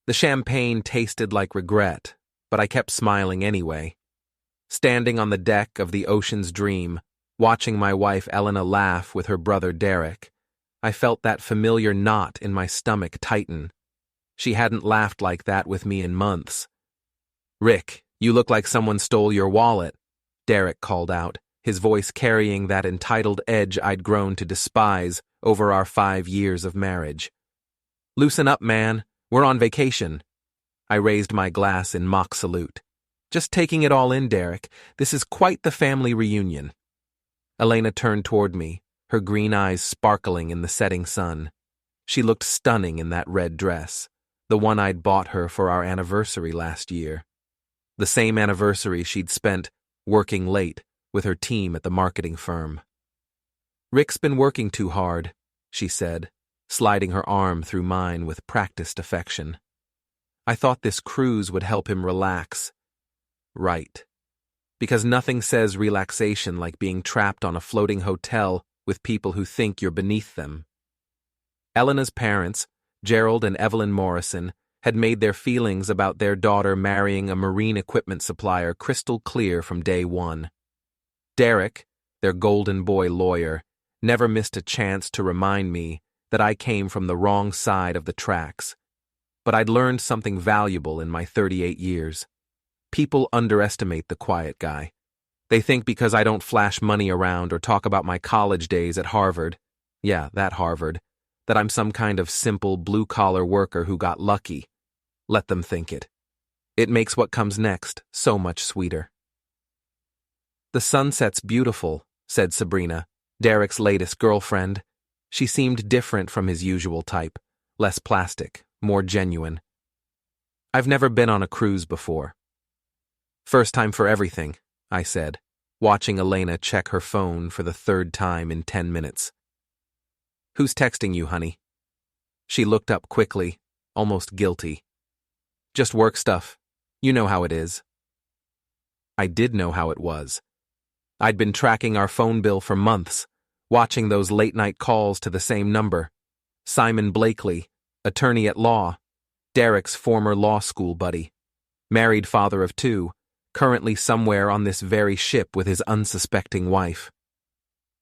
The champagne tasted like regret, but I kept smiling anyway. Standing on the deck of the Ocean's Dream, watching my wife Elena laugh with her brother Derek, I felt that familiar knot in my stomach tighten. She hadn't laughed like that with me in months. "Rick, you look like someone stole your wallet," Derek called out, his voice carrying that entitled edge I'd grown to despise over our 5 years of marriage. "Loosen up, man. We're on vacation." I raised my glass in mock salute. "Just taking it all in, Derek. This is quite the family reunion." Elena turned toward me, her green eyes sparkling in the setting sun. She looked stunning in that red dress, the one I'd bought her for our anniversary last year. The same anniversary she'd spent working late with her team at the marketing firm. "Rick's been working too hard," she said, sliding her arm through mine with practiced affection. "I thought this cruise would help him relax." Right. Because nothing says relaxation like being trapped on a floating hotel with people who think you're beneath them. Elena's parents, Gerald and Evelyn Morrison, had made their feelings about their daughter marrying a marine equipment supplier crystal clear from day one. Derek, their golden boy lawyer, never missed a chance to remind me that I came from the wrong side of the tracks. But I'd learned something valuable in my 38 years. People underestimate the quiet guy. They think because I don't flash money around or talk about my college days at Harvard, yeah, that Harvard, that I'm some kind of simple blue-collar worker who got lucky. Let them think it. It makes what comes next so much sweeter. "The sunset's beautiful," said Sabrina, Derek's latest girlfriend. She seemed different from his usual type, less plastic, more genuine. "I've never been on a cruise before." "First time for everything," I said, watching Elena check her phone for the 3rd time in 10 minutes. "Who's texting you, honey?" She looked up quickly, almost guilty. "Just work stuff. You know how it is." I did know how it was. I'd been tracking our phone bill for months, watching those late-night calls to the same number. Simon Blakely, attorney at law, Derek's former law school buddy, married father of 2, currently somewhere on this very ship with his unsuspecting wife.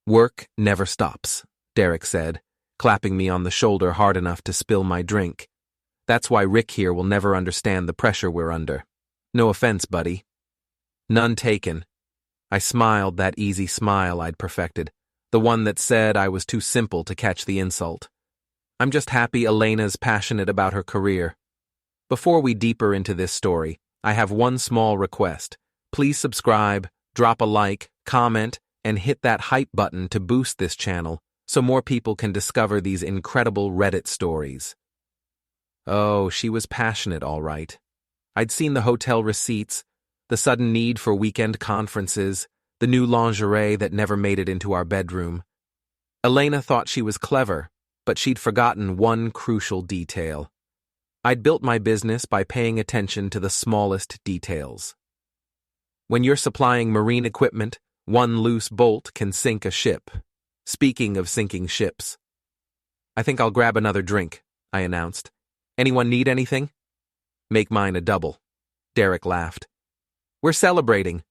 "Work never stops," Derek said, clapping me on the shoulder hard enough to spill my drink. "That's why Rick here will never understand the pressure we're under. No offense, buddy." None taken. I smiled that easy smile I'd perfected, the one that said I was too simple to catch the insult. I'm just happy Elena's passionate about her career. Before we deeper into this story, I have one small request. Please subscribe, drop a like, comment, and hit that hype button to boost this channel so more people can discover these incredible Reddit stories. Oh, she was passionate, all right. I'd seen the hotel receipts, the sudden need for weekend conferences, the new lingerie that never made it into our bedroom. Elena thought she was clever, but she'd forgotten one crucial detail. I'd built my business by paying attention to the smallest details. When you're supplying marine equipment, one loose bolt can sink a ship. Speaking of sinking ships. "I think I'll grab another drink," I announced. "Anyone need anything?" "Make mine a double." Derek laughed. "We're celebrating."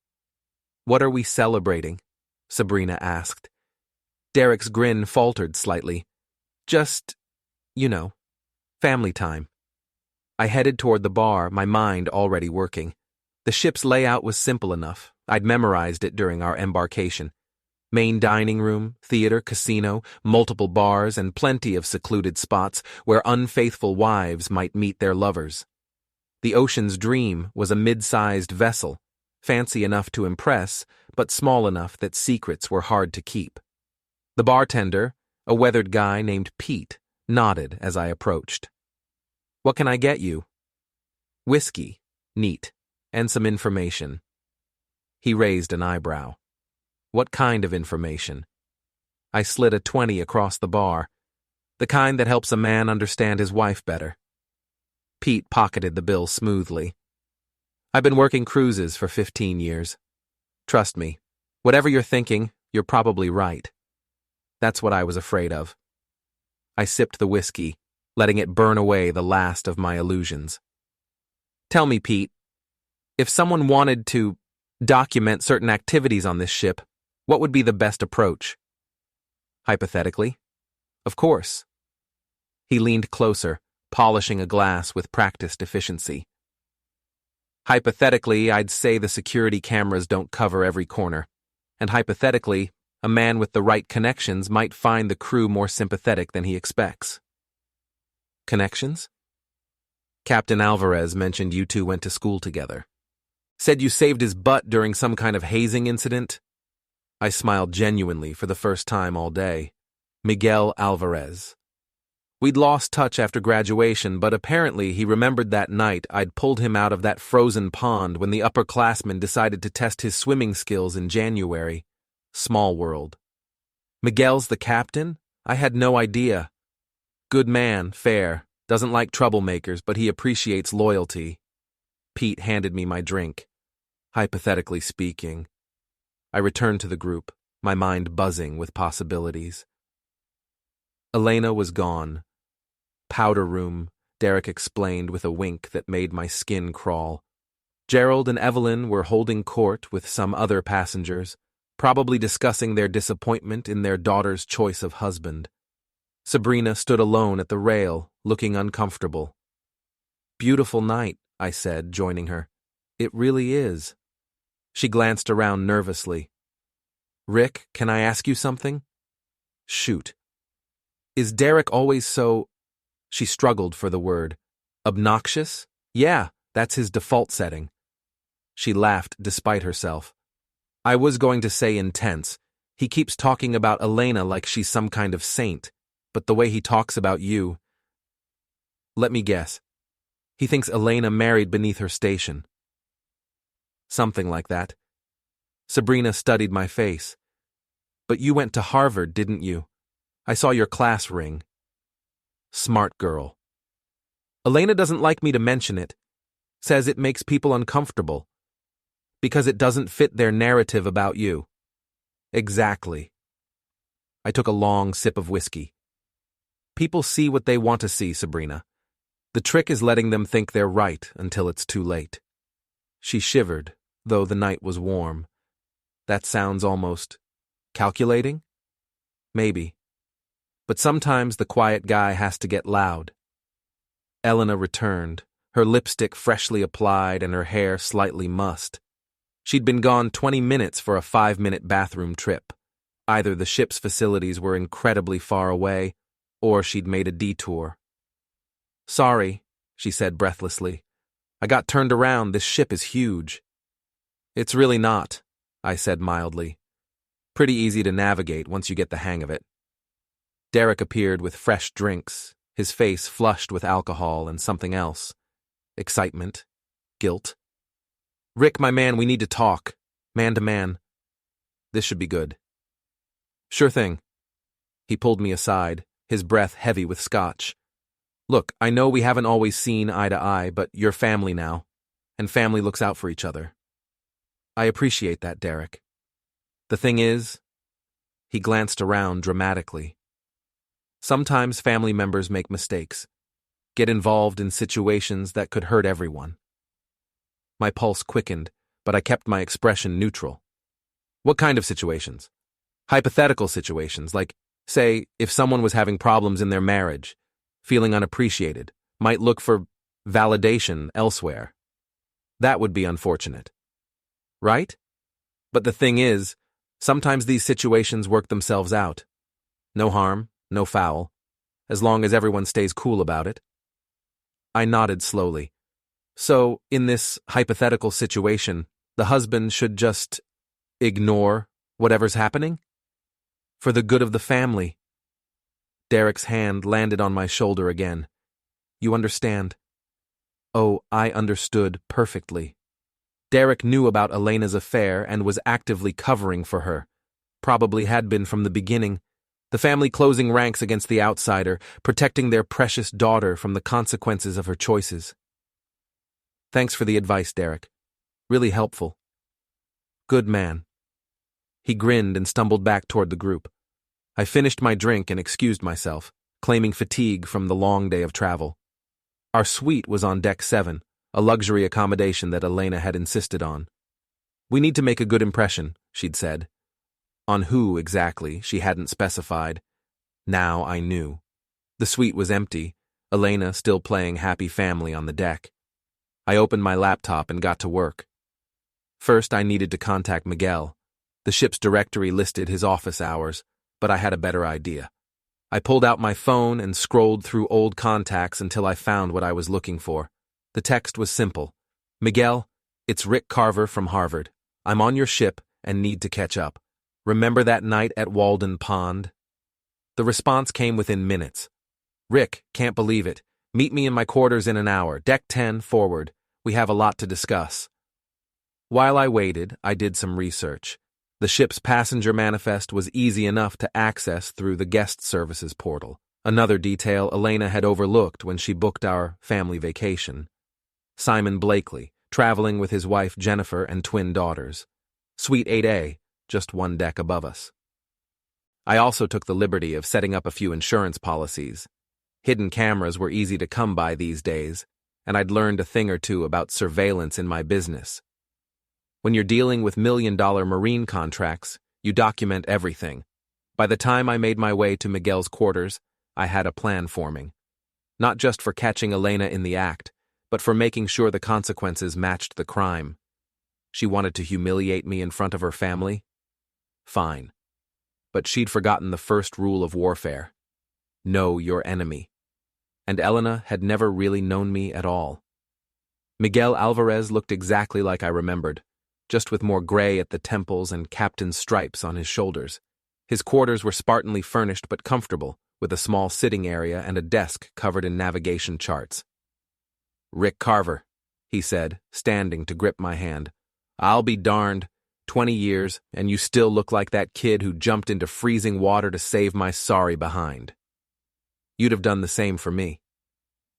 "What are we celebrating?" Sabrina asked. Derek's grin faltered slightly. "Just, family time." I headed toward the bar, my mind already working. The ship's layout was simple enough. I'd memorized it during our embarkation. Main dining room, theater, casino, multiple bars, and plenty of secluded spots where unfaithful wives might meet their lovers. The Ocean's Dream was a mid-sized vessel, fancy enough to impress, but small enough that secrets were hard to keep. The bartender, a weathered guy named Pete, nodded as I approached. "What can I get you?" "Whiskey, neat, and some information." He raised an eyebrow. "What kind of information?" I slid a 20 across the bar, the kind that helps a man understand his wife better. Pete pocketed the bill smoothly. "I've been working cruises for 15 years. Trust me, whatever you're thinking, you're probably right." That's what I was afraid of. I sipped the whiskey, letting it burn away the last of my illusions. Tell me, Pete, if someone wanted to document certain activities on this ship, what would be the best approach? Hypothetically? Of course. He leaned closer, polishing a glass with practiced efficiency. Hypothetically, I'd say the security cameras don't cover every corner. And hypothetically, a man with the right connections might find the crew more sympathetic than he expects. Connections? Captain Alvarez mentioned you two went to school together. Said you saved his butt during some kind of hazing incident? I smiled genuinely for the first time all day. Miguel Alvarez. We'd lost touch after graduation, but apparently he remembered that night I'd pulled him out of that frozen pond when the upperclassmen decided to test his swimming skills in January. Small world. Miguel's the captain? I had no idea. Good man, fair, doesn't like troublemakers, but he appreciates loyalty. Pete handed me my drink. Hypothetically speaking. I returned to the group, my mind buzzing with possibilities. Elena was gone. Powder room, Derek explained with a wink that made my skin crawl. Gerald and Evelyn were holding court with some other passengers, probably discussing their disappointment in their daughter's choice of husband. Sabrina stood alone at the rail, looking uncomfortable. Beautiful night, I said, joining her. It really is. She glanced around nervously. Rick, can I ask you something? Shoot. Is Derek always so... She struggled for the word. Obnoxious? Yeah, that's his default setting. She laughed despite herself. I was going to say intense. He keeps talking about Elena like she's some kind of saint, but the way he talks about you... Let me guess. He thinks Elena married beneath her station. Something like that. Sabrina studied my face. But you went to Harvard, didn't you? I saw your class ring. Smart girl. Elena doesn't like me to mention it. Says it makes people uncomfortable. Because it doesn't fit their narrative about you. Exactly. I took a long sip of whiskey. People see what they want to see, Sabrina. The trick is letting them think they're right until it's too late. She shivered, though the night was warm. That sounds almost calculating? Maybe. But sometimes the quiet guy has to get loud. Elena returned, her lipstick freshly applied and her hair slightly mussed. She'd been gone 20 minutes for a 5-minute bathroom trip. Either the ship's facilities were incredibly far away, or she'd made a detour. Sorry, she said breathlessly. I got turned around. This ship is huge. It's really not, I said mildly. Pretty easy to navigate once you get the hang of it. Derek appeared with fresh drinks, his face flushed with alcohol and something else. Excitement. Guilt. Rick, my man, we need to talk. Man to man. This should be good. Sure thing. He pulled me aside, his breath heavy with scotch. Look, I know we haven't always seen eye to eye, but you're family now, and family looks out for each other. I appreciate that, Derek. The thing is, he glanced around dramatically. Sometimes family members make mistakes, get involved in situations that could hurt everyone. My pulse quickened, but I kept my expression neutral. What kind of situations? Hypothetical situations, like, say, if someone was having problems in their marriage, feeling unappreciated, might look for validation elsewhere. That would be unfortunate. Right? But the thing is, sometimes these situations work themselves out. No harm, no foul, as long as everyone stays cool about it. I nodded slowly. So, in this hypothetical situation, the husband should just ignore whatever's happening? For the good of the family. Derek's hand landed on my shoulder again. You understand? Oh, I understood perfectly. Derek knew about Elena's affair and was actively covering for her. Probably had been from the beginning. The family closing ranks against the outsider, protecting their precious daughter from the consequences of her choices. Thanks for the advice, Derek. Really helpful. Good man. He grinned and stumbled back toward the group. I finished my drink and excused myself, claiming fatigue from the long day of travel. Our suite was on deck 7, a luxury accommodation that Elena had insisted on. "We need to make a good impression," she'd said. On who, exactly, she hadn't specified. Now I knew. The suite was empty, Elena still playing happy family on the deck. I opened my laptop and got to work. First, I needed to contact Miguel. The ship's directory listed his office hours, but I had a better idea. I pulled out my phone and scrolled through old contacts until I found what I was looking for. The text was simple. "Miguel, it's Rick Carver from Harvard. I'm on your ship and need to catch up. Remember that night at Walden Pond?" The response came within minutes. "Rick, can't believe it. Meet me in my quarters in an hour. Deck 10, forward. We have a lot to discuss." While I waited, I did some research. The ship's passenger manifest was easy enough to access through the guest services portal, another detail Elena had overlooked when she booked our family vacation. Simon Blakely, traveling with his wife Jennifer and twin daughters. Suite 8A, just one deck above us. I also took the liberty of setting up a few insurance policies. Hidden cameras were easy to come by these days, and I'd learned a thing or two about surveillance in my business. When you're dealing with million-dollar marine contracts, you document everything. By the time I made my way to Miguel's quarters, I had a plan forming. Not just for catching Elena in the act, but for making sure the consequences matched the crime. She wanted to humiliate me in front of her family? Fine. But she'd forgotten the first rule of warfare. Know your enemy. And Elena had never really known me at all. Miguel Alvarez looked exactly like I remembered, just with more gray at the temples and captain's stripes on his shoulders. His quarters were spartanly furnished but comfortable, with a small sitting area and a desk covered in navigation charts. "Rick Carver," he said, standing to grip my hand. "I'll be darned. 20 years, and you still look like that kid who jumped into freezing water to save my sorry behind. You'd have done the same for me."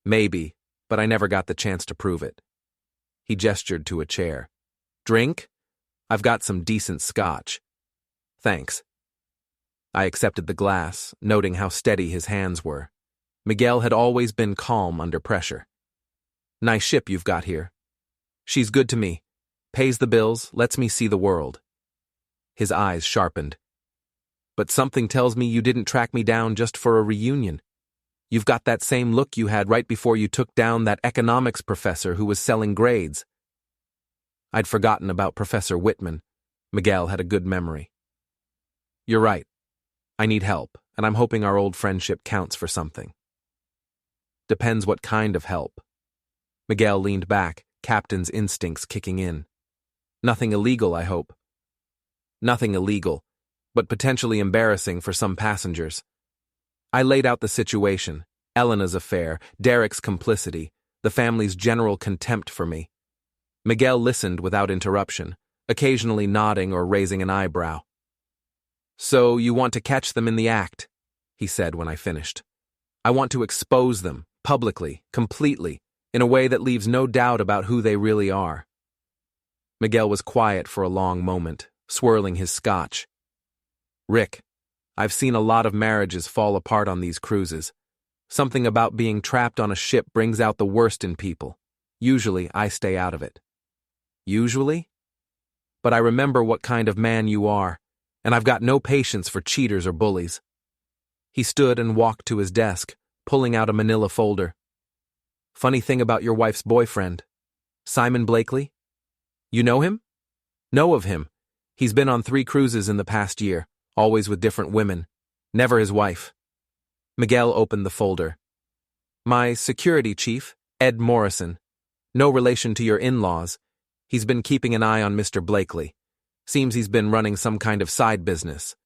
"Maybe, but I never got the chance to prove it." He gestured to a chair. "Drink? I've got some decent scotch." "Thanks." I accepted the glass, noting how steady his hands were. Miguel had always been calm under pressure. "Nice ship you've got here." "She's good to me. Pays the bills, lets me see the world." His eyes sharpened. "But something tells me you didn't track me down just for a reunion. You've got that same look you had right before you took down that economics professor who was selling grades." I'd forgotten about Professor Whitman. Miguel had a good memory. "You're right. I need help, and I'm hoping our old friendship counts for something." "Depends what kind of help." Miguel leaned back, captain's instincts kicking in. "Nothing illegal, I hope." "Nothing illegal, but potentially embarrassing for some passengers." I laid out the situation, Elena's affair, Derek's complicity, the family's general contempt for me. Miguel listened without interruption, occasionally nodding or raising an eyebrow. "So you want to catch them in the act," he said when I finished. "I want to expose them, publicly, completely, in a way that leaves no doubt about who they really are." Miguel was quiet for a long moment, swirling his scotch. "Rick, I've seen a lot of marriages fall apart on these cruises. Something about being trapped on a ship brings out the worst in people. Usually, I stay out of it." "Usually?" "But I remember what kind of man you are, and I've got no patience for cheaters or bullies." He stood and walked to his desk, pulling out a manila folder. "Funny thing about your wife's boyfriend. Simon Blakely? You know him?" "Know of him. He's been on 3 cruises in the past year, always with different women. Never his wife." Miguel opened the folder. "My security chief, Ed Morrison. No relation to your in-laws. He's been keeping an eye on Mr. Blakely. Seems he's been running some kind of side business."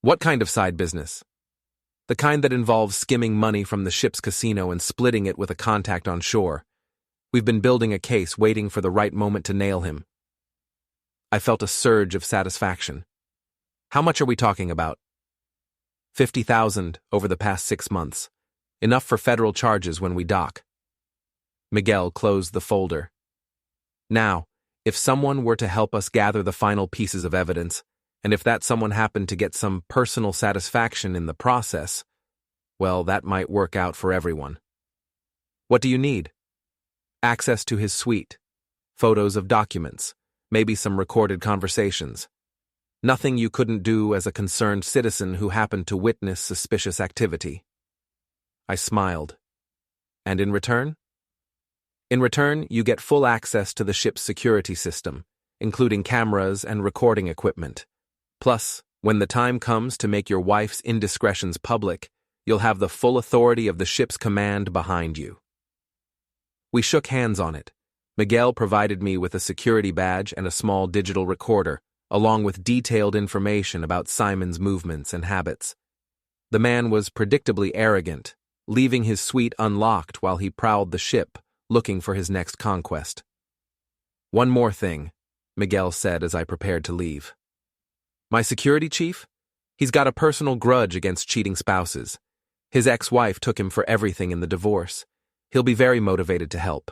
"What kind of side business?" "The kind that involves skimming money from the ship's casino and splitting it with a contact on shore. We've been building a case, waiting for the right moment to nail him." I felt a surge of satisfaction. "How much are we talking about?" $50,000 over the past 6 months. Enough for federal charges when we dock." Miguel closed the folder. "Now, if someone were to help us gather the final pieces of evidence, and if that someone happened to get some personal satisfaction in the process..." Well, that might work out for everyone. What do you need? Access to his suite, photos of documents, maybe some recorded conversations. Nothing you couldn't do as a concerned citizen who happened to witness suspicious activity. I smiled. And in return? In return, you get full access to the ship's security system, including cameras and recording equipment. Plus, when the time comes to make your wife's indiscretions public, you'll have the full authority of the ship's command behind you. We shook hands on it. Miguel provided me with a security badge and a small digital recorder, along with detailed information about Simon's movements and habits. The man was predictably arrogant, leaving his suite unlocked while he prowled the ship, looking for his next conquest. One more thing, Miguel said as I prepared to leave. My security chief? He's got a personal grudge against cheating spouses. His ex-wife took him for everything in the divorce. He'll be very motivated to help.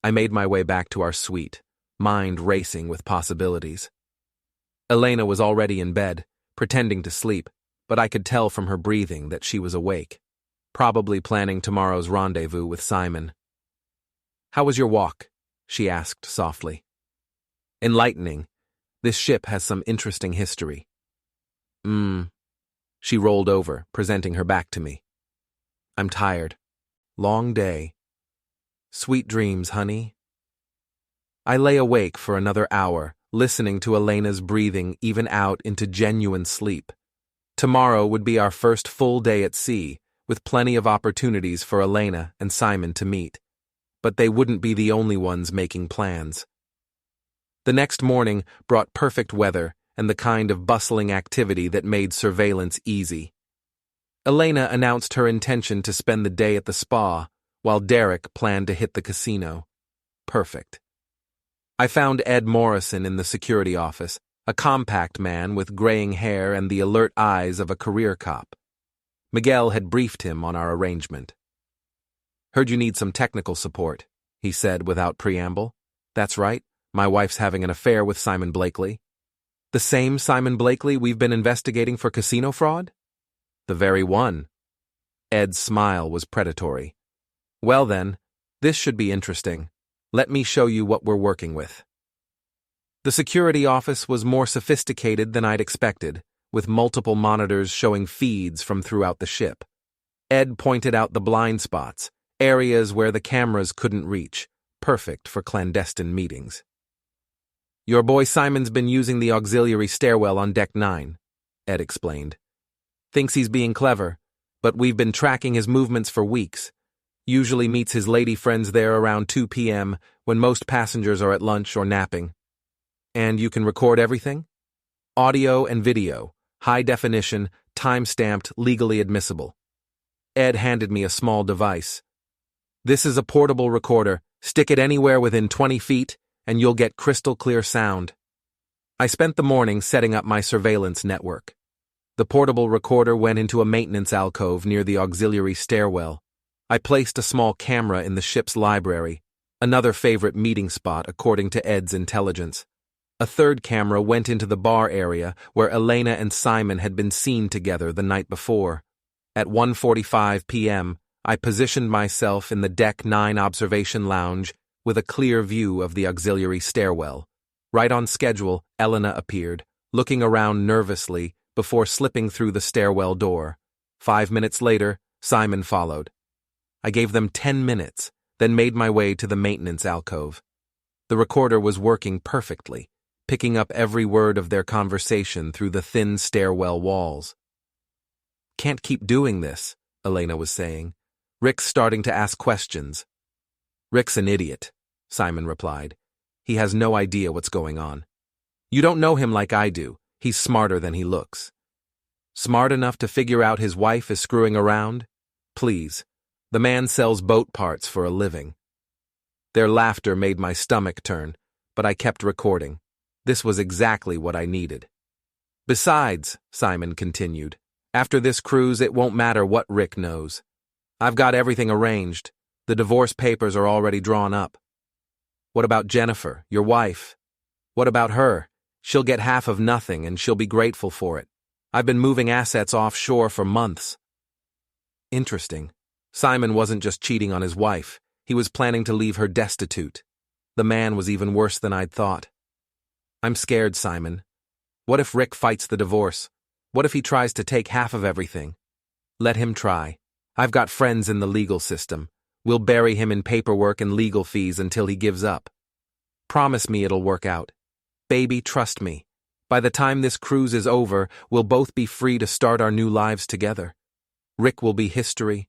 I made my way back to our suite, mind racing with possibilities. Elena was already in bed, pretending to sleep, but I could tell from her breathing that she was awake, probably planning tomorrow's rendezvous with Simon. How was your walk? She asked softly. Enlightening. This ship has some interesting history. She rolled over, presenting her back to me. I'm tired. Long day. Sweet dreams, honey. I lay awake for another hour, listening to Elena's breathing even out into genuine sleep. Tomorrow would be our first full day at sea, with plenty of opportunities for Elena and Simon to meet. But they wouldn't be the only ones making plans. The next morning brought perfect weather and the kind of bustling activity that made surveillance easy. Elena announced her intention to spend the day at the spa, while Derek planned to hit the casino. Perfect. I found Ed Morrison in the security office, a compact man with graying hair and the alert eyes of a career cop. Miguel had briefed him on our arrangement. Heard you need some technical support, he said without preamble. That's right, my wife's having an affair with Simon Blakely. The same Simon Blakely we've been investigating for casino fraud? The very one. Ed's smile was predatory. Well then, this should be interesting. Let me show you what we're working with. The security office was more sophisticated than I'd expected, with multiple monitors showing feeds from throughout the ship. Ed pointed out the blind spots, areas where the cameras couldn't reach, perfect for clandestine meetings. Your boy Simon's been using the auxiliary stairwell on Deck 9, Ed explained. Thinks he's being clever, but we've been tracking his movements for weeks. Usually meets his lady friends there around 2 p.m. when most passengers are at lunch or napping. And you can record everything? Audio and video, high definition, time-stamped, legally admissible. Ed handed me a small device. This is a portable recorder. Stick it anywhere within 20 feet, and you'll get crystal clear sound. I spent the morning setting up my surveillance network. The portable recorder went into a maintenance alcove near the auxiliary stairwell. I placed a small camera in the ship's library, another favorite meeting spot according to Ed's intelligence. A third camera went into the bar area where Elena and Simon had been seen together the night before. At 1:45 p.m., I positioned myself in the Deck 9 observation lounge with a clear view of the auxiliary stairwell. Right on schedule, Elena appeared, looking around nervously before slipping through the stairwell door. 5 minutes later, Simon followed. I gave them 10 minutes, then made my way to the maintenance alcove. The recorder was working perfectly, picking up every word of their conversation through the thin stairwell walls. Can't keep doing this, Elena was saying. Rick's starting to ask questions. Rick's an idiot, Simon replied. He has no idea what's going on. You don't know him like I do. He's smarter than he looks. Smart enough to figure out his wife is screwing around? Please. The man sells boat parts for a living. Their laughter made my stomach turn, but I kept recording. This was exactly what I needed. Besides, Simon continued, after this cruise it won't matter what Rick knows. I've got everything arranged. The divorce papers are already drawn up. What about Jennifer, your wife? What about her? She'll get half of nothing and she'll be grateful for it. I've been moving assets offshore for months. Interesting. Simon wasn't just cheating on his wife, he was planning to leave her destitute. The man was even worse than I'd thought. I'm scared, Simon. What if Rick fights the divorce? What if he tries to take half of everything? Let him try. I've got friends in the legal system. We'll bury him in paperwork and legal fees until he gives up. Promise me it'll work out. Baby, trust me. By the time this cruise is over, we'll both be free to start our new lives together. Rick will be history,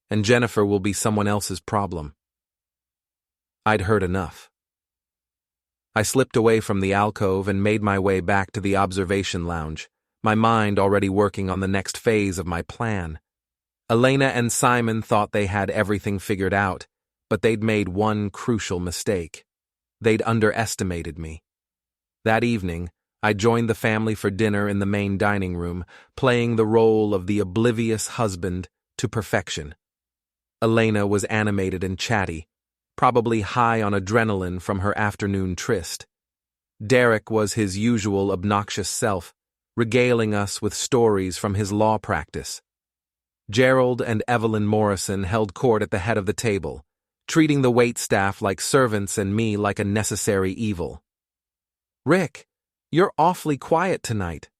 and Jennifer will be someone else's problem. I'd heard enough. I slipped away from the alcove and made my way back to the observation lounge, my mind already working on the next phase of my plan. Elena and Simon thought they had everything figured out, but they'd made one crucial mistake. They'd underestimated me. That evening, I joined the family for dinner in the main dining room, playing the role of the oblivious husband to perfection. Elena was animated and chatty, probably high on adrenaline from her afternoon tryst. Derek was his usual obnoxious self, regaling us with stories from his law practice. Gerald and Evelyn Morrison held court at the head of the table, treating the waitstaff like servants and me like a necessary evil. "Rick, you're awfully quiet tonight,"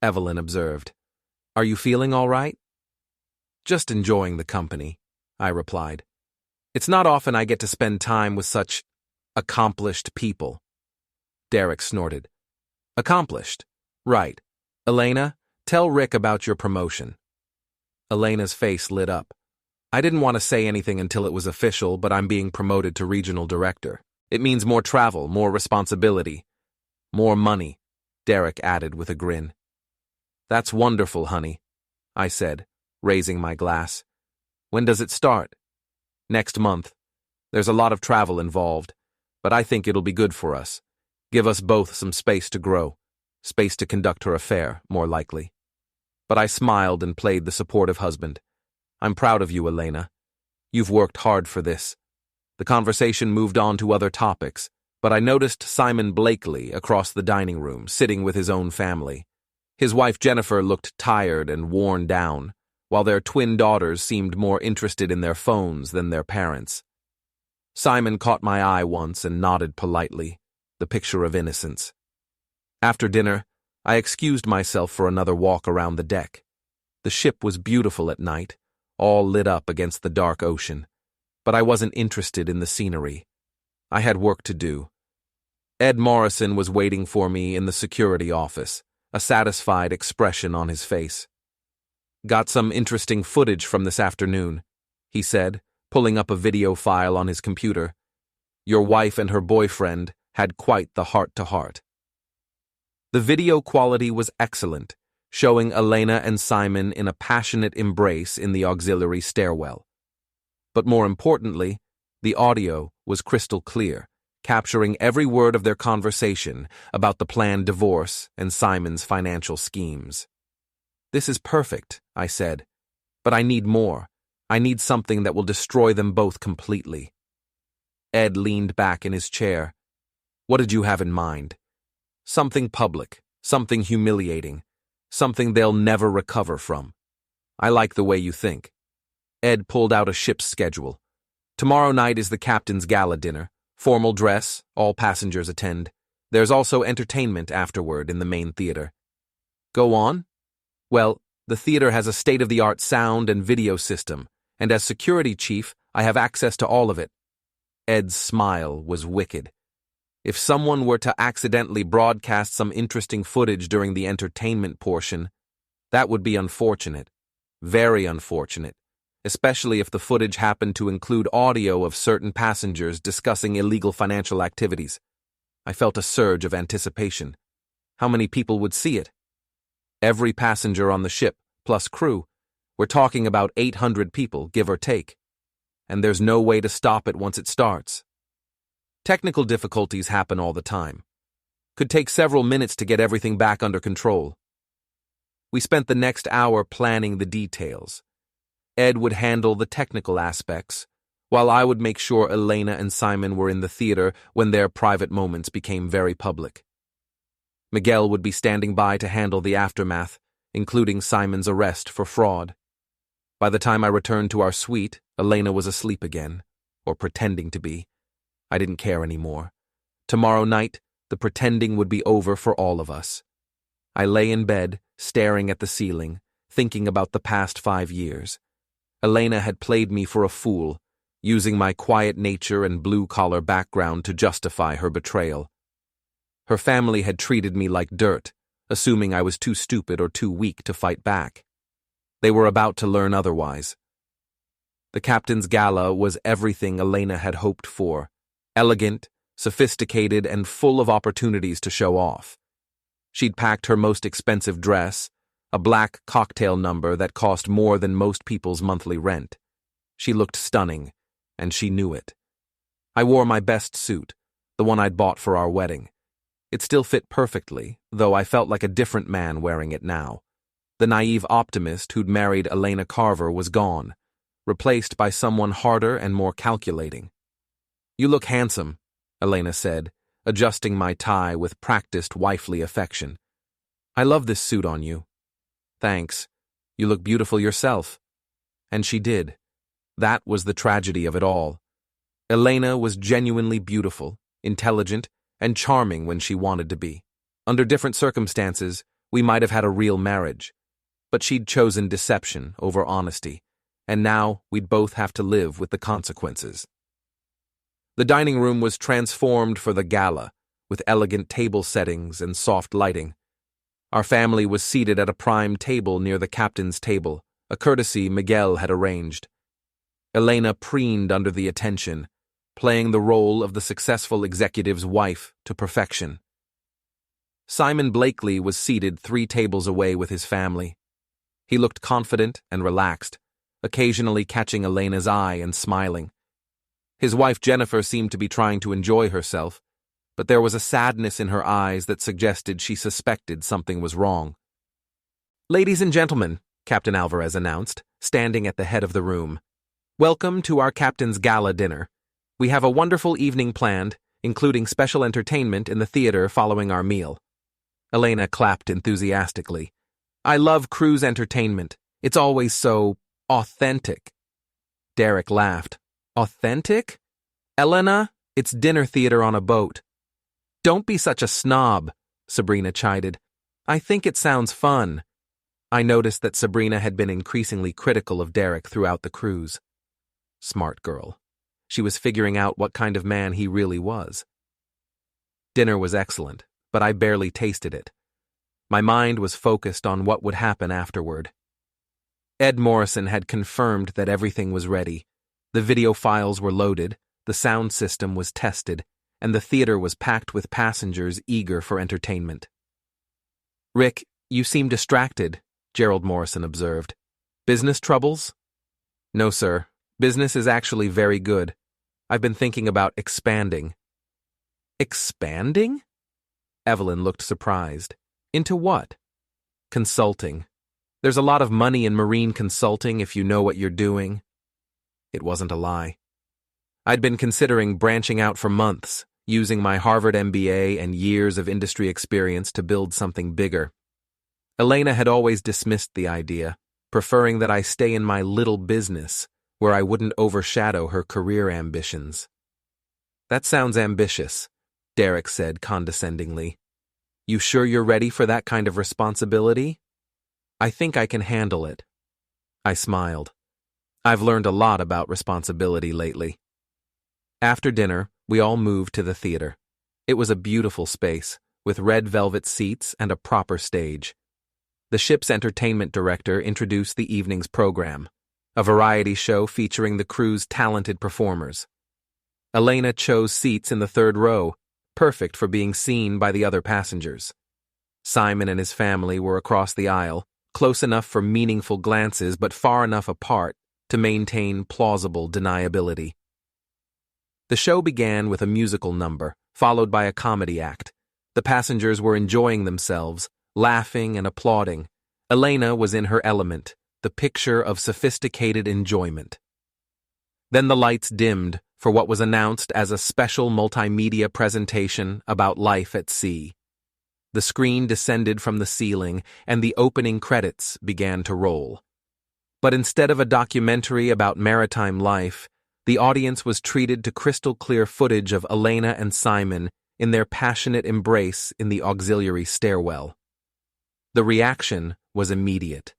Evelyn observed. "Are you feeling all right?" "Just enjoying the company," I replied. "It's not often I get to spend time with such accomplished people." Derek snorted. "Accomplished? Right. Elena, tell Rick about your promotion." Elena's face lit up. "I didn't want to say anything until it was official, but I'm being promoted to regional director. It means more travel, more responsibility. More money," Derek added with a grin. "That's wonderful, honey," I said, raising my glass. "When does it start?" "Next month. There's a lot of travel involved, but I think it'll be good for us. Give us both some space to grow. Space to conduct her affair, more likely." But I smiled and played the supportive husband. "I'm proud of you, Elena. You've worked hard for this." The conversation moved on to other topics, but I noticed Simon Blakely across the dining room, sitting with his own family. His wife Jennifer looked tired and worn down, while their twin daughters seemed more interested in their phones than their parents. Simon caught my eye once and nodded politely, the picture of innocence. After dinner, I excused myself for another walk around the deck. The ship was beautiful at night, all lit up against the dark ocean, but I wasn't interested in the scenery. I had work to do. Ed Morrison was waiting for me in the security office, a satisfied expression on his face. "Got some interesting footage from this afternoon," he said, pulling up a video file on his computer. "Your wife and her boyfriend had quite the heart-to-heart." The video quality was excellent, showing Elena and Simon in a passionate embrace in the auxiliary stairwell. But more importantly, the audio was crystal clear, capturing every word of their conversation about the planned divorce and Simon's financial schemes. "This is perfect," I said, "but I need more. I need something that will destroy them both completely." Ed leaned back in his chair. "What did you have in mind?" "Something public, something humiliating, something they'll never recover from." "I like the way you think." Ed pulled out a ship's schedule. "Tomorrow night is the captain's gala dinner. Formal dress, all passengers attend. There's also entertainment afterward in the main theater." "Go on?" "Well, the theater has a state-of-the-art sound and video system, and as security chief, I have access to all of it." Ed's smile was wicked. If someone were to accidentally broadcast some interesting footage during the entertainment portion, that would be unfortunate. Very unfortunate. Especially if the footage happened to include audio of certain passengers discussing illegal financial activities. I felt a surge of anticipation. How many people would see it? Every passenger on the ship, plus crew. We're talking about 800 people, give or take. And there's no way to stop it once it starts. Technical difficulties happen all the time. Could take several minutes to get everything back under control. We spent the next hour planning the details. Ed would handle the technical aspects, while I would make sure Elena and Simon were in the theater when their private moments became very public. Miguel would be standing by to handle the aftermath, including Simon's arrest for fraud. By the time I returned to our suite, Elena was asleep again, or pretending to be. I didn't care anymore. Tomorrow night, the pretending would be over for all of us. I lay in bed, staring at the ceiling, thinking about the past 5 years. Elena had played me for a fool, using my quiet nature and blue-collar background to justify her betrayal. Her family had treated me like dirt, assuming I was too stupid or too weak to fight back. They were about to learn otherwise. The captain's gala was everything Elena had hoped for: elegant, sophisticated, and full of opportunities to show off. She'd packed her most expensive dress, a black cocktail number that cost more than most people's monthly rent. She looked stunning, and she knew it. I wore my best suit, the one I'd bought for our wedding. It still fit perfectly, though I felt like a different man wearing it now. The naive optimist who'd married Elena Carver was gone, replaced by someone harder and more calculating. "You look handsome," Elena said, adjusting my tie with practiced wifely affection. "I love this suit on you." "Thanks. You look beautiful yourself." And she did. That was the tragedy of it all. Elena was genuinely beautiful, intelligent, and charming when she wanted to be. Under different circumstances, we might have had a real marriage. But she'd chosen deception over honesty, and now we'd both have to live with the consequences. The dining room was transformed for the gala, with elegant table settings and soft lighting. Our family was seated at a prime table near the captain's table, a courtesy Miguel had arranged. Elena preened under the attention, playing the role of the successful executive's wife to perfection. Simon Blakely was seated 3 tables away with his family. He looked confident and relaxed, occasionally catching Elena's eye and smiling. His wife Jennifer seemed to be trying to enjoy herself, but there was a sadness in her eyes that suggested she suspected something was wrong. "Ladies and gentlemen," Captain Alvarez announced, standing at the head of the room, "welcome to our captain's gala dinner. We have a wonderful evening planned, including special entertainment in the theater following our meal." Elena clapped enthusiastically. "I love cruise entertainment. It's always so authentic." Derek laughed. "Authentic? Elena, it's dinner theater on a boat." "Don't be such a snob," Sabrina chided. "I think it sounds fun." I noticed that Sabrina had been increasingly critical of Derek throughout the cruise. Smart girl. She was figuring out what kind of man he really was. Dinner was excellent, but I barely tasted it. My mind was focused on what would happen afterward. Ed Morrison had confirmed that everything was ready. The video files were loaded, the sound system was tested, and the theater was packed with passengers eager for entertainment. "Rick, you seem distracted," Gerald Morrison observed. "Business troubles?" "No, sir. Business is actually very good. I've been thinking about expanding." "Expanding?" Evelyn looked surprised. "Into what?" "Consulting. There's a lot of money in marine consulting if you know what you're doing." It wasn't a lie. I'd been considering branching out for months, using my Harvard MBA and years of industry experience to build something bigger. Elena had always dismissed the idea, preferring that I stay in my little business, where I wouldn't overshadow her career ambitions. "That sounds ambitious," Derek said condescendingly. "You sure you're ready for that kind of responsibility?" "I think I can handle it." I smiled. I've learned a lot about responsibility lately. After dinner, we all moved to the theater. It was a beautiful space, with red velvet seats and a proper stage. The ship's entertainment director introduced the evening's program, a variety show featuring the crew's talented performers. Elena chose seats in the 3rd row, perfect for being seen by the other passengers. Simon and his family were across the aisle, close enough for meaningful glances but far enough apart to maintain plausible deniability. The show began with a musical number, followed by a comedy act. The passengers were enjoying themselves, laughing and applauding. Elena was in her element, the picture of sophisticated enjoyment. Then the lights dimmed for what was announced as a special multimedia presentation about life at sea. The screen descended from the ceiling, and the opening credits began to roll. But instead of a documentary about maritime life, the audience was treated to crystal-clear footage of Elena and Simon in their passionate embrace in the auxiliary stairwell. The reaction was immediate.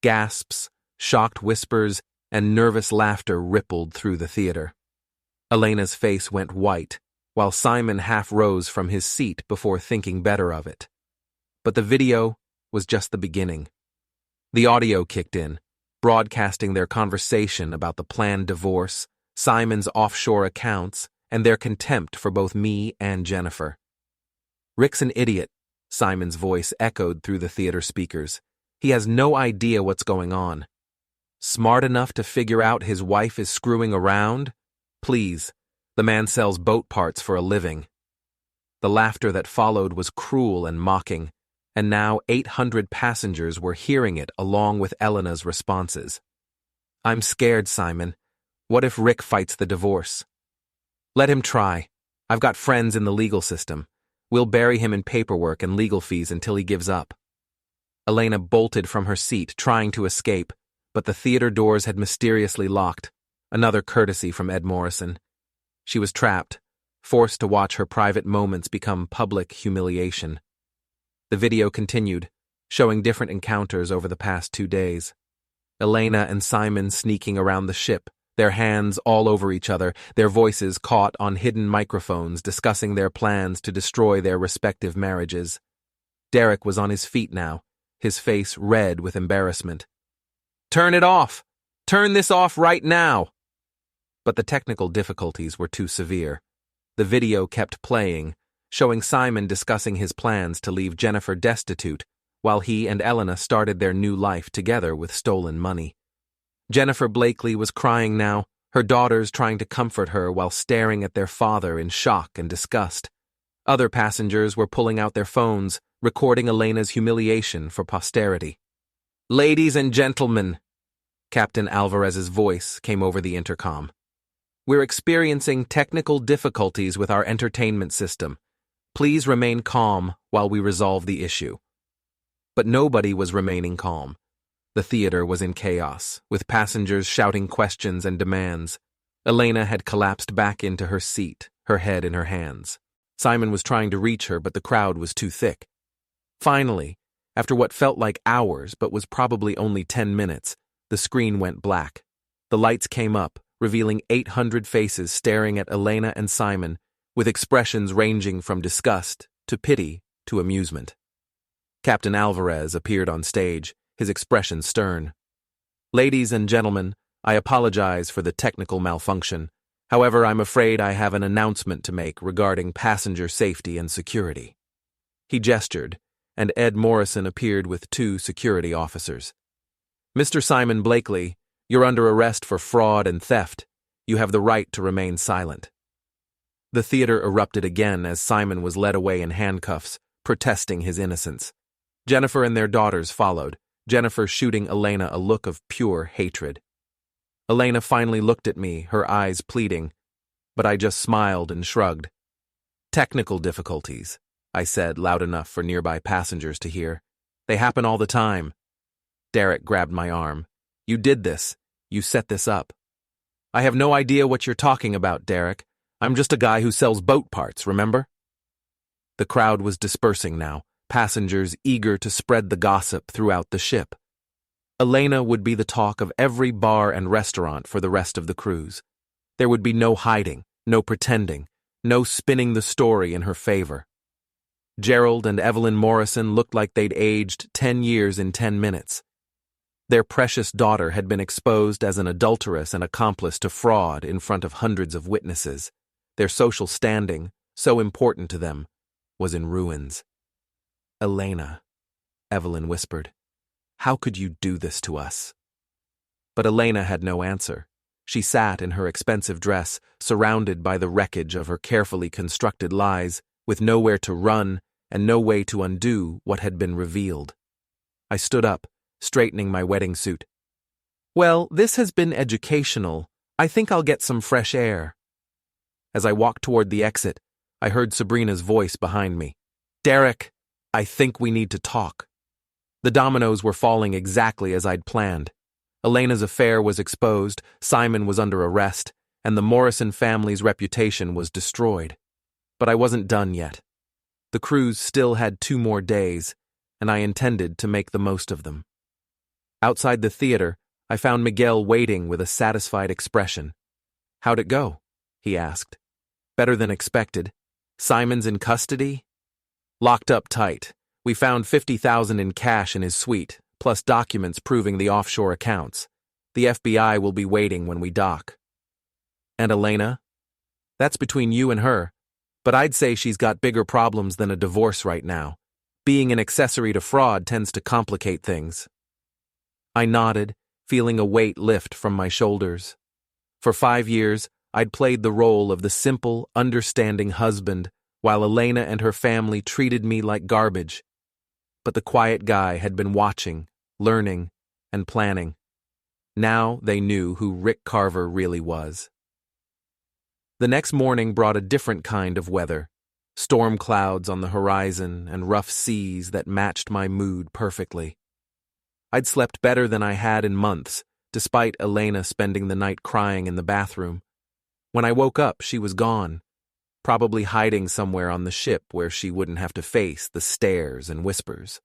Gasps, shocked whispers, and nervous laughter rippled through the theater. Elena's face went white, while Simon half rose from his seat before thinking better of it. But the video was just the beginning. The audio kicked in, broadcasting their conversation about the planned divorce, Simon's offshore accounts, and their contempt for both me and Jennifer. "Rick's an idiot," Simon's voice echoed through the theater speakers. "He has no idea what's going on. Smart enough to figure out his wife is screwing around? Please, the man sells boat parts for a living." The laughter that followed was cruel and mocking, and now 800 passengers were hearing it along with Elena's responses. "I'm scared, Simon. What if Rick fights the divorce?" "Let him try. I've got friends in the legal system. We'll bury him in paperwork and legal fees until he gives up." Elena bolted from her seat, trying to escape, but the theater doors had mysteriously locked, another courtesy from Ed Morrison. She was trapped, forced to watch her private moments become public humiliation. The video continued, showing different encounters over the past 2 days. Elena and Simon sneaking around the ship, their hands all over each other, their voices caught on hidden microphones discussing their plans to destroy their respective marriages. Derek was on his feet now, his face red with embarrassment. "Turn it off! Turn this off right now!" But the technical difficulties were too severe. The video kept playing, showing Simon discussing his plans to leave Jennifer destitute while he and Elena started their new life together with stolen money. Jennifer Blakely was crying now, her daughters trying to comfort her while staring at their father in shock and disgust. Other passengers were pulling out their phones, recording Elena's humiliation for posterity. "Ladies and gentlemen," Captain Alvarez's voice came over the intercom. "We're experiencing technical difficulties with our entertainment system. Please remain calm while we resolve the issue." But nobody was remaining calm. The theater was in chaos, with passengers shouting questions and demands. Elena had collapsed back into her seat, her head in her hands. Simon was trying to reach her, but the crowd was too thick. Finally, after what felt like hours but was probably only 10 minutes, the screen went black. The lights came up, revealing 800 faces staring at Elena and Simon, with expressions ranging from disgust to pity to amusement. Captain Alvarez appeared on stage, his expression stern. "Ladies and gentlemen, I apologize for the technical malfunction. However, I'm afraid I have an announcement to make regarding passenger safety and security." He gestured, and Ed Morrison appeared with 2 security officers. "Mr. Simon Blakely, you're under arrest for fraud and theft. You have the right to remain silent." The theater erupted again as Simon was led away in handcuffs, protesting his innocence. Jennifer and their daughters followed, Jennifer shooting Elena a look of pure hatred. Elena finally looked at me, her eyes pleading, but I just smiled and shrugged. "Technical difficulties," I said loud enough for nearby passengers to hear. "They happen all the time." Derek grabbed my arm. "You did this. You set this up." "I have no idea what you're talking about, Derek. I'm just a guy who sells boat parts, remember?" The crowd was dispersing now, passengers eager to spread the gossip throughout the ship. Elena would be the talk of every bar and restaurant for the rest of the cruise. There would be no hiding, no pretending, no spinning the story in her favor. Gerald and Evelyn Morrison looked like they'd aged 10 years in 10 minutes. Their precious daughter had been exposed as an adulteress and accomplice to fraud in front of hundreds of witnesses. Their social standing, so important to them, was in ruins. "Elena," Evelyn whispered, "how could you do this to us?" But Elena had no answer. She sat in her expensive dress, surrounded by the wreckage of her carefully constructed lies, with nowhere to run and no way to undo what had been revealed. I stood up, straightening my wedding suit. "Well, this has been educational. I think I'll get some fresh air." As I walked toward the exit, I heard Sabrina's voice behind me. "Derek, I think we need to talk." The dominoes were falling exactly as I'd planned. Elena's affair was exposed, Simon was under arrest, and the Morrison family's reputation was destroyed. But I wasn't done yet. The cruise still had 2 more days, and I intended to make the most of them. Outside the theater, I found Miguel waiting with a satisfied expression. "How'd it go?" he asked. "Better than expected. Simon's in custody?" "Locked up tight. We found $50,000 in cash in his suite, plus documents proving the offshore accounts. The FBI will be waiting when we dock." "And Elena?" "That's between you and her, but I'd say she's got bigger problems than a divorce right now. Being an accessory to fraud tends to complicate things." I nodded, feeling a weight lift from my shoulders. For 5 years, I'd played the role of the simple, understanding husband, while Elena and her family treated me like garbage. But the quiet guy had been watching, learning, and planning. Now they knew who Rick Carver really was. The next morning brought a different kind of weather. Storm clouds on the horizon and rough seas that matched my mood perfectly. I'd slept better than I had in months, despite Elena spending the night crying in the bathroom. When I woke up, she was gone, probably hiding somewhere on the ship where she wouldn't have to face the stares and whispers.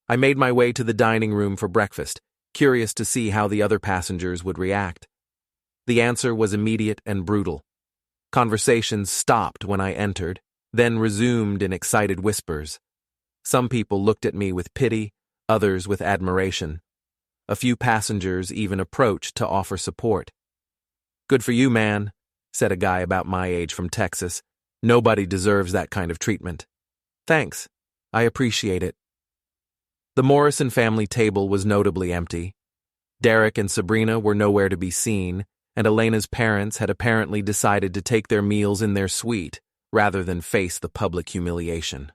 I made my way to the dining room for breakfast, curious to see how the other passengers would react. The answer was immediate and brutal. Conversations stopped when I entered, then resumed in excited whispers. Some people looked at me with pity, others with admiration. A few passengers even approached to offer support. "Good for you, man," said a guy about my age from Texas. "Nobody deserves that kind of treatment." "Thanks. I appreciate it." The Morrison family table was notably empty. Derek and Sabrina were nowhere to be seen, and Elena's parents had apparently decided to take their meals in their suite rather than face the public humiliation.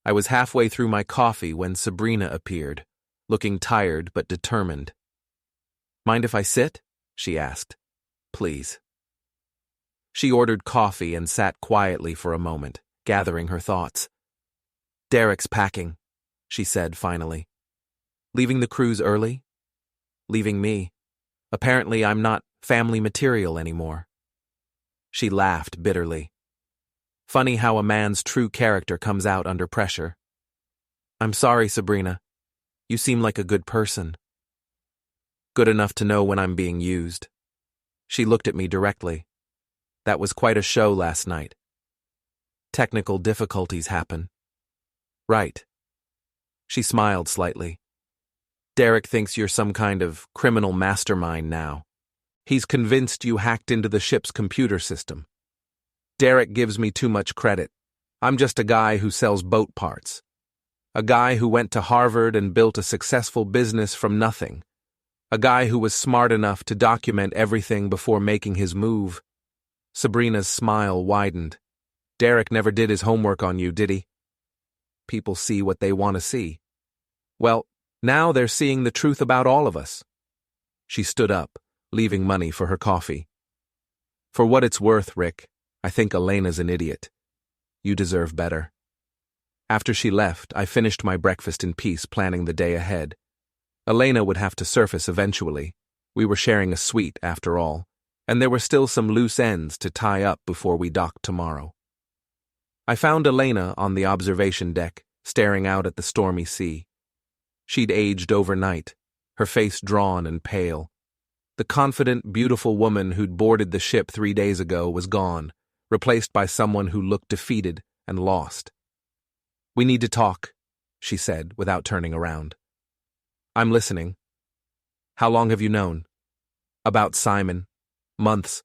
I was halfway through my coffee when Sabrina appeared, looking tired but determined. "Mind if I sit?" she asked. "Please." She ordered coffee and sat quietly for a moment, gathering her thoughts. "Derek's packing," she said finally. "Leaving the cruise early?" "Leaving me. Apparently I'm not family material anymore." She laughed bitterly. Funny how a man's true character comes out under pressure. "I'm sorry, Sabrina. You seem like a good person." "Good enough to know when I'm being used." She looked at me directly. "That was quite a show last night." "Technical difficulties happen." "Right." She smiled slightly. "Derek thinks you're some kind of criminal mastermind now. He's convinced you hacked into the ship's computer system. Derek gives me too much credit. I'm just a guy who sells boat parts. A guy who went to Harvard and built a successful business from nothing. A guy who was smart enough to document everything before making his move." Sabrina's smile widened. "Derek never did his homework on you, did he?" "People see what they want to see." "Well, now they're seeing the truth about all of us." She stood up, leaving money for her coffee. "For what it's worth, Rick, I think Elena's an idiot. You deserve better." After she left, I finished my breakfast in peace, planning the day ahead. Elena would have to surface eventually. We were sharing a suite, after all, and there were still some loose ends to tie up before we docked tomorrow. I found Elena on the observation deck, staring out at the stormy sea. She'd aged overnight, her face drawn and pale. The confident, beautiful woman who'd boarded the ship 3 days ago was gone, replaced by someone who looked defeated and lost. "We need to talk," she said without turning around. "I'm listening." "How long have you known?" "About Simon. Months.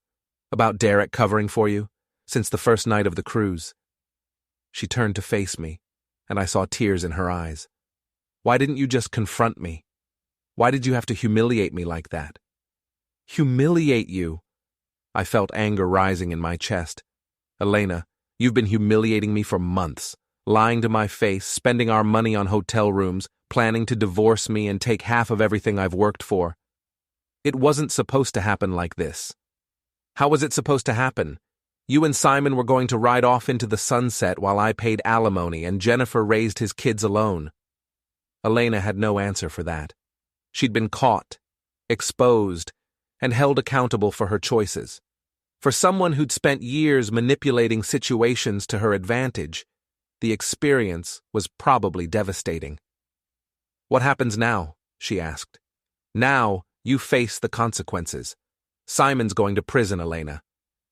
About Derek covering for you, since the first night of the cruise." She turned to face me, and I saw tears in her eyes. "Why didn't you just confront me? Why did you have to humiliate me like that?" "Humiliate you?" I felt anger rising in my chest. "Elena, you've been humiliating me for months, lying to my face, spending our money on hotel rooms, planning to divorce me and take half of everything I've worked for. It wasn't supposed to happen like this." "How was it supposed to happen? You and Simon were going to ride off into the sunset while I paid alimony and Jennifer raised his kids alone." Elena had no answer for that. She'd been caught, exposed, and held accountable for her choices. For someone who'd spent years manipulating situations to her advantage, the experience was probably devastating. "What happens now?" she asked. "Now, you face the consequences. Simon's going to prison, Elena.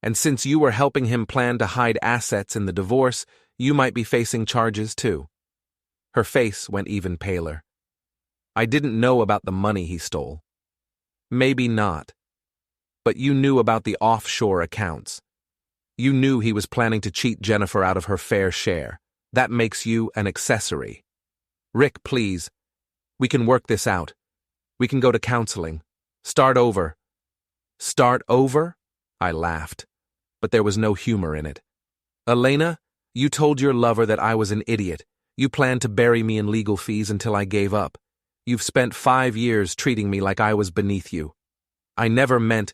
And since you were helping him plan to hide assets in the divorce, you might be facing charges too." Her face went even paler. "I didn't know about the money he stole." "Maybe not. But you knew about the offshore accounts. You knew he was planning to cheat Jennifer out of her fair share. That makes you an accessory. Rick, please. We can work this out. We can go to counseling. Start over." "Start over?" I laughed, but there was no humor in it. "Elena, you told your lover that I was an idiot. You planned to bury me in legal fees until I gave up. You've spent 5 years treating me like I was beneath you. I never meant—"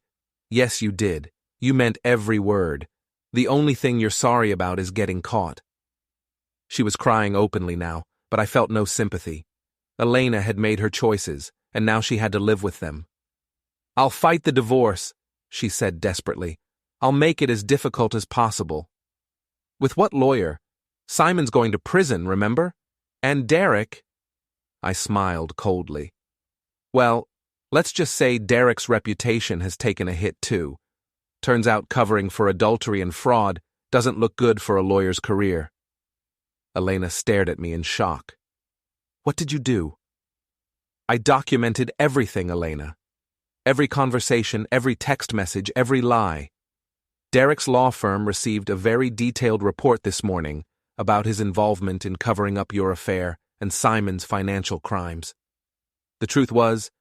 "Yes, you did. You meant every word. The only thing you're sorry about is getting caught." She was crying openly now, but I felt no sympathy. Elena had made her choices, and now she had to live with them. "I'll fight the divorce," she said desperately. "I'll make it as difficult as possible." "With what lawyer? Simon's going to prison, remember? And Derek—" I smiled coldly. "Well, let's just say Derek's reputation has taken a hit too. Turns out covering for adultery and fraud doesn't look good for a lawyer's career." Elena stared at me in shock. "What did you do?" "I documented everything, Elena. Every conversation, every text message, every lie. Derek's law firm received a very detailed report this morning about his involvement in covering up your affair and Simon's financial crimes. The truth was,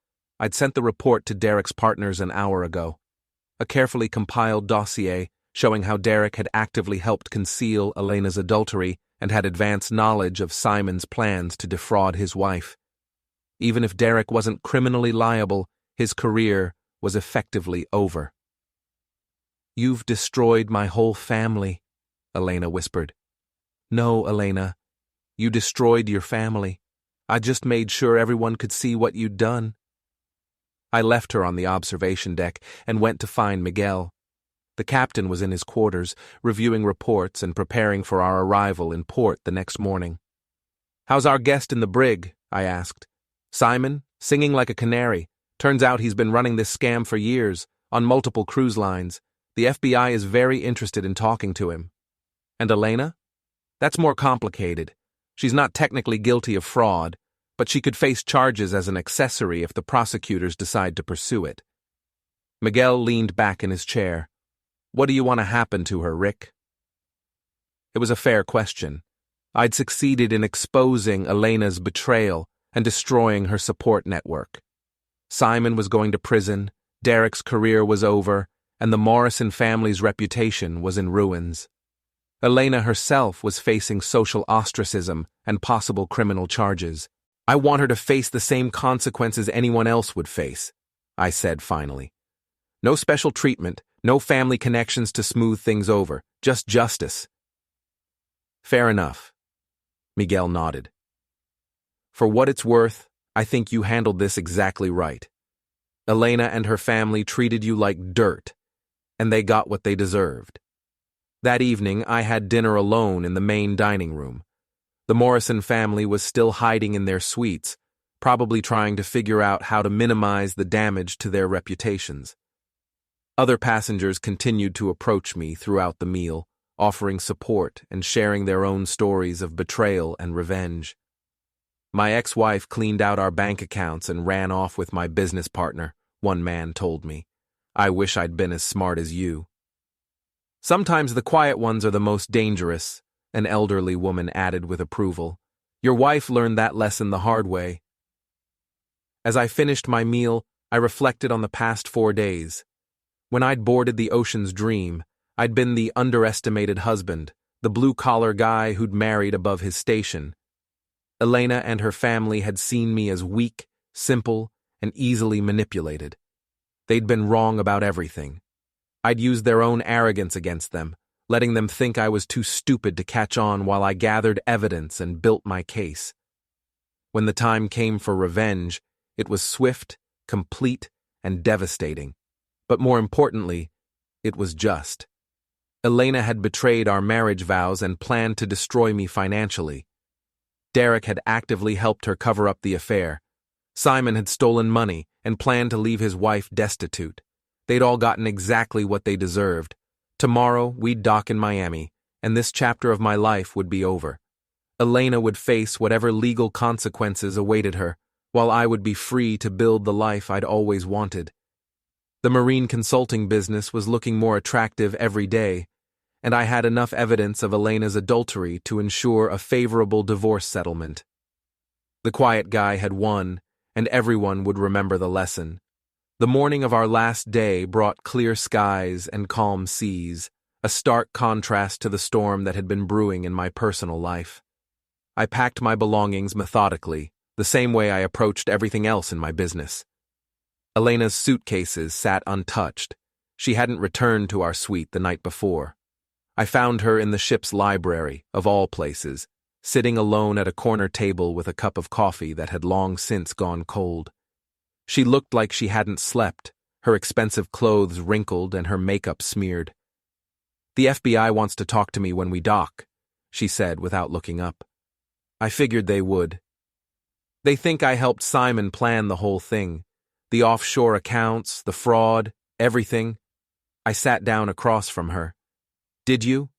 I'd sent the report to Derek's partners an hour ago. A carefully compiled dossier showing how Derek had actively helped conceal Elena's adultery and had advanced knowledge of Simon's plans to defraud his wife. Even if Derek wasn't criminally liable, his career was effectively over." "You've destroyed my whole family," Elena whispered. "No, Elena, you destroyed your family. I just made sure everyone could see what you'd done." I left her on the observation deck and went to find Miguel. The captain was in his quarters, reviewing reports and preparing for our arrival in port the next morning. "How's our guest in the brig?" I asked. "Simon, singing like a canary. Turns out he's been running this scam for years, on multiple cruise lines. The FBI is very interested in talking to him." "And Elena?" "That's more complicated. She's not technically guilty of fraud, but she could face charges as an accessory if the prosecutors decide to pursue it." Miguel leaned back in his chair. "What do you want to happen to her, Rick?" It was a fair question. I'd succeeded in exposing Elena's betrayal and destroying her support network. Simon was going to prison, Derek's career was over, and the Morrison family's reputation was in ruins. Elena herself was facing social ostracism and possible criminal charges. "I want her to face the same consequences anyone else would face," I said finally. "No special treatment, no family connections to smooth things over, just justice." "Fair enough." Miguel nodded. "For what it's worth, I think you handled this exactly right. Elena and her family treated you like dirt, and they got what they deserved." That evening, I had dinner alone in the main dining room. The Morrison family was still hiding in their suites, probably trying to figure out how to minimize the damage to their reputations. Other passengers continued to approach me throughout the meal, offering support and sharing their own stories of betrayal and revenge. My ex-wife cleaned out our bank accounts and ran off with my business partner, one man told me. "I wish I'd been as smart as you." "Sometimes the quiet ones are the most dangerous," an elderly woman added with approval. "Your wife learned that lesson the hard way." As I finished my meal, I reflected on the past 4 days. When I'd boarded the Ocean's Dream, I'd been the underestimated husband, the blue-collar guy who'd married above his station. Elena and her family had seen me as weak, simple, and easily manipulated. They'd been wrong about everything. I'd used their own arrogance against them, letting them think I was too stupid to catch on while I gathered evidence and built my case. When the time came for revenge, it was swift, complete, and devastating. But more importantly, it was just. Elena had betrayed our marriage vows and planned to destroy me financially. Derek had actively helped her cover up the affair. Simon had stolen money and planned to leave his wife destitute. They'd all gotten exactly what they deserved. Tomorrow, we'd dock in Miami, and this chapter of my life would be over. Elena would face whatever legal consequences awaited her, while I would be free to build the life I'd always wanted. The marine consulting business was looking more attractive every day, and I had enough evidence of Elena's adultery to ensure a favorable divorce settlement. The quiet guy had won, and everyone would remember the lesson. The morning of our last day brought clear skies and calm seas, a stark contrast to the storm that had been brewing in my personal life. I packed my belongings methodically, the same way I approached everything else in my business. Elena's suitcases sat untouched. She hadn't returned to our suite the night before. I found her in the ship's library, of all places, sitting alone at a corner table with a cup of coffee that had long since gone cold. She looked like she hadn't slept, her expensive clothes wrinkled and her makeup smeared. "The FBI wants to talk to me when we dock," she said without looking up. I figured they would. They think I helped Simon plan the whole thing. The offshore accounts, the fraud, everything. I sat down across from her. "Did you?"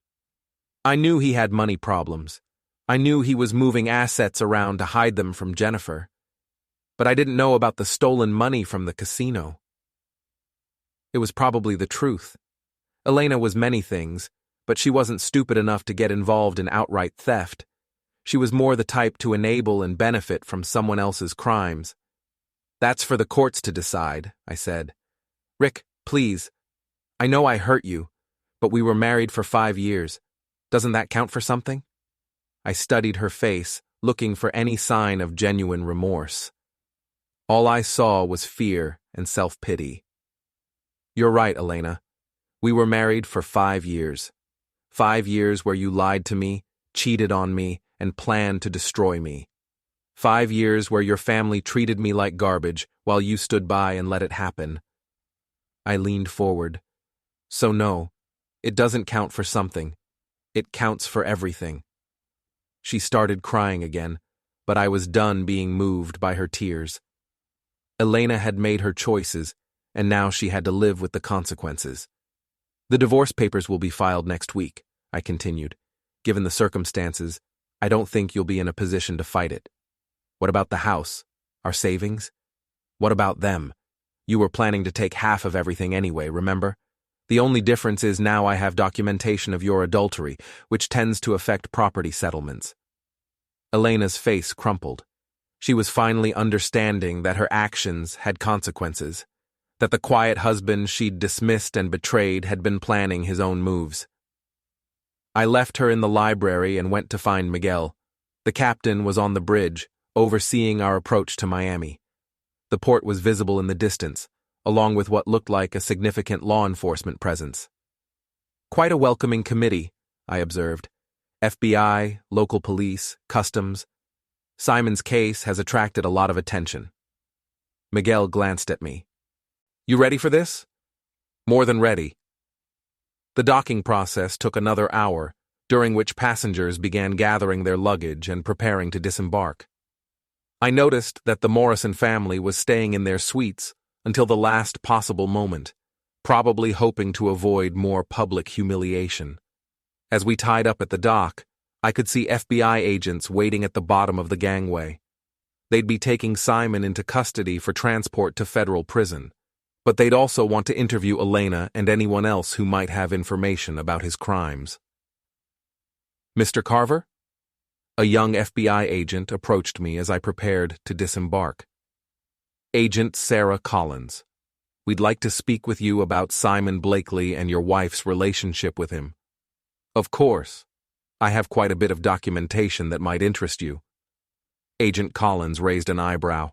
I knew he had money problems. I knew he was moving assets around to hide them from Jennifer. But I didn't know about the stolen money from the casino. It was probably the truth. Elena was many things, but she wasn't stupid enough to get involved in outright theft. She was more the type to enable and benefit from someone else's crimes. "That's for the courts to decide," I said. "Rick, please. I know I hurt you, but we were married for 5 years. Doesn't that count for something?" I studied her face, looking for any sign of genuine remorse. All I saw was fear and self-pity. "You're right, Elena. We were married for 5 years. 5 years where you lied to me, cheated on me, and planned to destroy me. 5 years where your family treated me like garbage while you stood by and let it happen." I leaned forward. "So no, it doesn't count for something. It counts for everything." She started crying again, but I was done being moved by her tears. Elena had made her choices, and now she had to live with the consequences. "The divorce papers will be filed next week," I continued. "Given the circumstances, I don't think you'll be in a position to fight it. What about the house? Our savings? What about them? You were planning to take half of everything anyway, remember? The only difference is now I have documentation of your adultery, which tends to affect property settlements." Elena's face crumpled. She was finally understanding that her actions had consequences, that the quiet husband she'd dismissed and betrayed had been planning his own moves. I left her in the library and went to find Miguel. The captain was on the bridge, overseeing our approach to Miami. The port was visible in the distance, along with what looked like a significant law enforcement presence. "Quite a welcoming committee," I observed. "FBI, local police, customs. Simon's case has attracted a lot of attention." Miguel glanced at me. "You ready for this?" "More than ready." The docking process took another hour, during which passengers began gathering their luggage and preparing to disembark. I noticed that the Morrison family was staying in their suites until the last possible moment, probably hoping to avoid more public humiliation. As we tied up at the dock, I could see FBI agents waiting at the bottom of the gangway. They'd be taking Simon into custody for transport to federal prison, but they'd also want to interview Elena and anyone else who might have information about his crimes. "Mr. Carver?" A young FBI agent approached me as I prepared to disembark. "Agent Sarah Collins. We'd like to speak with you about Simon Blakely and your wife's relationship with him." "Of course. I have quite a bit of documentation that might interest you." Agent Collins raised an eyebrow.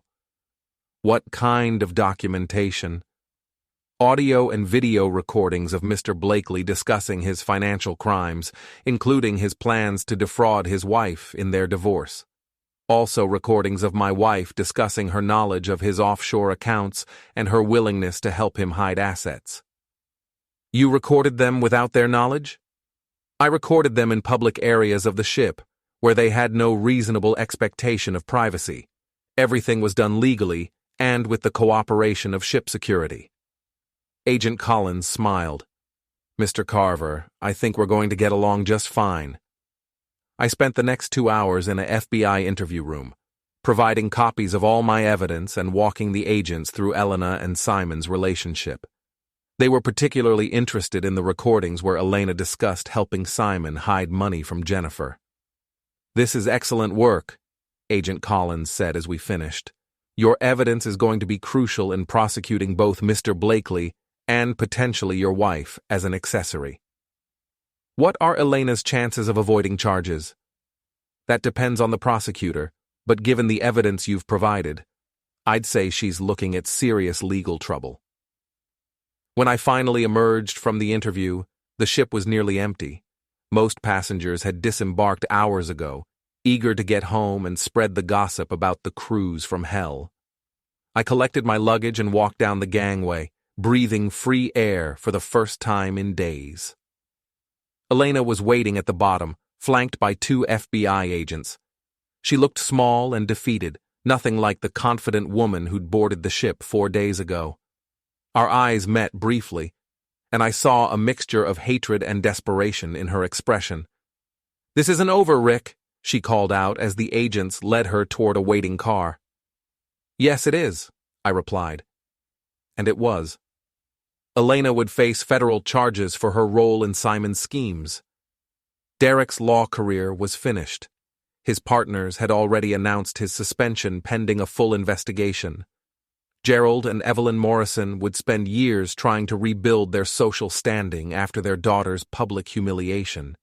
"What kind of documentation?" "Audio and video recordings of Mr. Blakely discussing his financial crimes, including his plans to defraud his wife in their divorce." Also recordings of my wife discussing her knowledge of his offshore accounts and her willingness to help him hide assets. You recorded them without their knowledge? I recorded them in public areas of the ship, where they had no reasonable expectation of privacy. Everything was done legally and with the cooperation of ship security. Agent Collins smiled. Mr. Carver, I think we're going to get along just fine. I spent the next 2 hours in a FBI interview room, providing copies of all my evidence and walking the agents through Elena and Simon's relationship. They were particularly interested in the recordings where Elena discussed helping Simon hide money from Jennifer. This is excellent work, Agent Collins said as we finished. Your evidence is going to be crucial in prosecuting both Mr. Blakely and potentially your wife as an accessory. What are Elena's chances of avoiding charges? That depends on the prosecutor, but given the evidence you've provided, I'd say she's looking at serious legal trouble. When I finally emerged from the interview, the ship was nearly empty. Most passengers had disembarked hours ago, eager to get home and spread the gossip about the cruise from hell. I collected my luggage and walked down the gangway, breathing free air for the first time in days. Elena was waiting at the bottom, flanked by 2 FBI agents. She looked small and defeated, nothing like the confident woman who'd boarded the ship 4 days ago. Our eyes met briefly, and I saw a mixture of hatred and desperation in her expression. "This isn't over, Rick," she called out as the agents led her toward a waiting car. "Yes, it is," I replied. And it was. Elena would face federal charges for her role in Simon's schemes. Derek's law career was finished. His partners had already announced his suspension pending a full investigation. Gerald and Evelyn Morrison would spend years trying to rebuild their social standing after their daughter's public humiliation.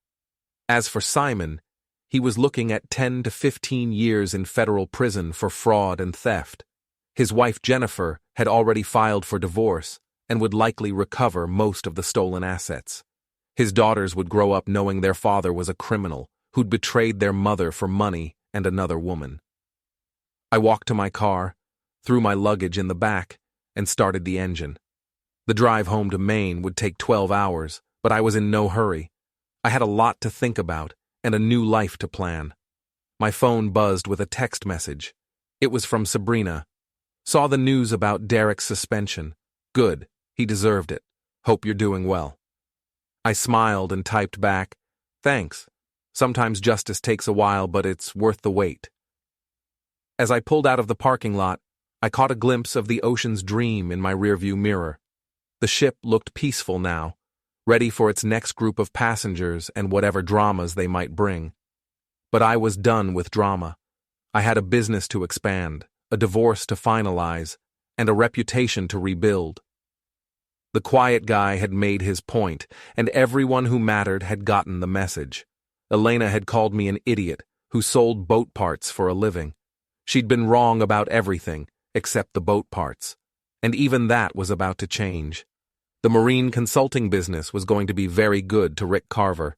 As for Simon, he was looking at 10 to 15 years in federal prison for fraud and theft. His wife Jennifer had already filed for divorce and would likely recover most of the stolen assets. His daughters would grow up knowing their father was a criminal who'd betrayed their mother for money and another woman. I walked to my car, threw my luggage in the back, and started the engine. The drive home to Maine would take 12 hours, but I was in no hurry. I had a lot to think about and a new life to plan. My phone buzzed with a text message. It was from Sabrina. "Saw the news about Derek's suspension. Good, he deserved it. Hope you're doing well." I smiled and typed back, "Thanks. Sometimes justice takes a while, but it's worth the wait." As I pulled out of the parking lot, I caught a glimpse of the ocean's dream in my rearview mirror. The ship looked peaceful now, ready for its next group of passengers and whatever dramas they might bring. But I was done with drama. I had a business to expand, a divorce to finalize, and a reputation to rebuild. The quiet guy had made his point, and everyone who mattered had gotten the message. Elena had called me an idiot who sold boat parts for a living. She'd been wrong about everything, except the boat parts, and even that was about to change. The marine consulting business was going to be very good to Rick Carver,